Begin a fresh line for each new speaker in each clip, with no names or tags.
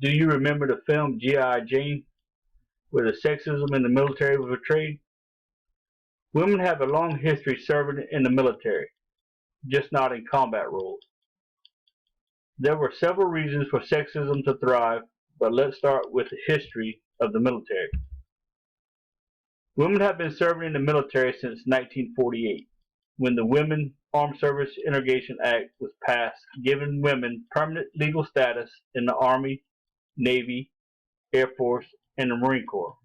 Do you remember the film G.I. Jane, where the sexism in the military was portrayed? Women have a long history serving in the military, just not in combat roles. There were several reasons for sexism to thrive, but let's start with the history of the military. Women have been serving in the military since 1948, when the Women Armed Service Integration Act was passed, giving women permanent legal status in the Army, Navy, Air Force, and the Marine Corps.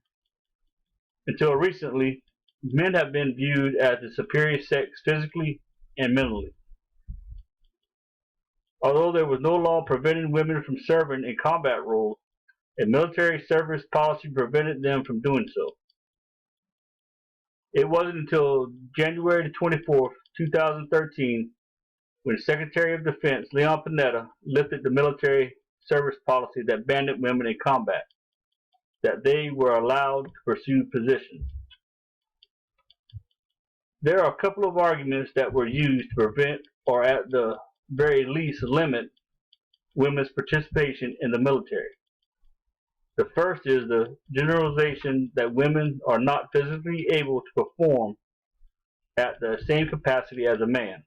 Until recently, men have been viewed as the superior sex physically and mentally. Although there was no law preventing women from serving in combat roles, a military service policy prevented them from doing so. It wasn't until January 24, 2013, when Secretary of Defense Leon Panetta lifted the military service policy that banned women in combat, that they were allowed to pursue positions. There are a couple of arguments that were used to prevent, or at the very least limit, women's participation in the military. The first is the generalization that women are not physically able to perform at the same capacity as a man.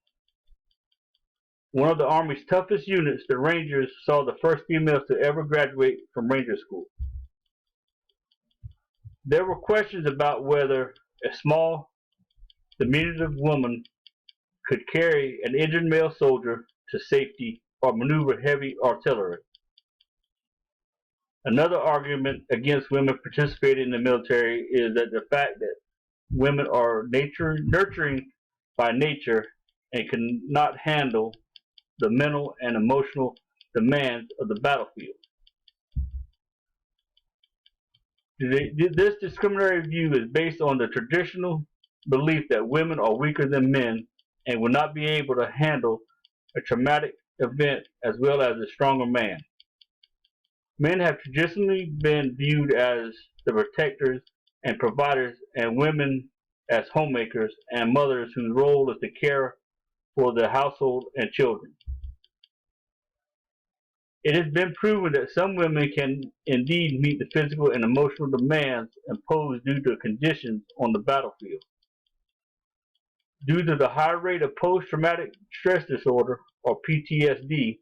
One of the Army's toughest units, the Rangers, saw the first females to ever graduate from Ranger School. There were questions about whether a small, diminutive woman could carry an injured male soldier to safety or maneuver heavy artillery. Another argument against women participating in the military is that the fact that women are nurturing by nature and cannot handle the mental and emotional demands of the battlefield. This discriminatory view is based on the traditional belief that women are weaker than men and will not be able to handle a traumatic event as well as a stronger man. Men have traditionally been viewed as the protectors and providers, and women as homemakers and mothers whose role is to care for the household and children. It has been proven that some women can indeed meet the physical and emotional demands imposed due to conditions on the battlefield. Due to the high rate of post-traumatic stress disorder, or PTSD,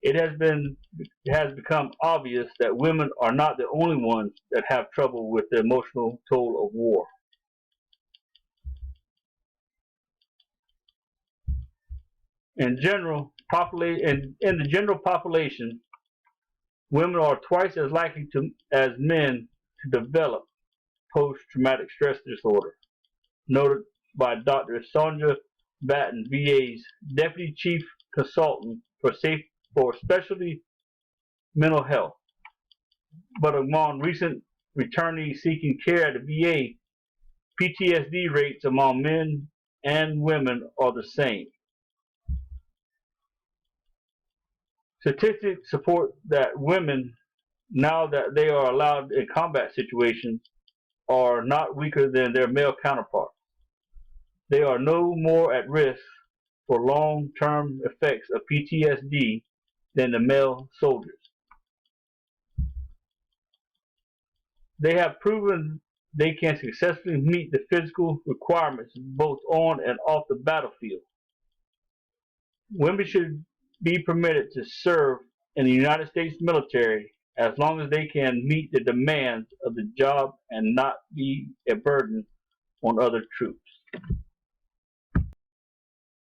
it has become obvious that women are not the only ones that have trouble with the emotional toll of war. In the general population, women are twice as likely as men to develop post-traumatic stress disorder, noted by Dr. Sonja Batten, VA's Deputy Chief Consultant for Specialty Mental Health. But among recent returnees seeking care at the VA, PTSD rates among men and women are the same. Statistics support that women, now that they are allowed in combat situations, are not weaker than their male counterparts. They are no more at risk for long-term effects of PTSD than the male soldiers. They have proven they can successfully meet the physical requirements both on and off the battlefield. Women should be permitted to serve in the United States military as long as they can meet the demands of the job and not be a burden on other troops.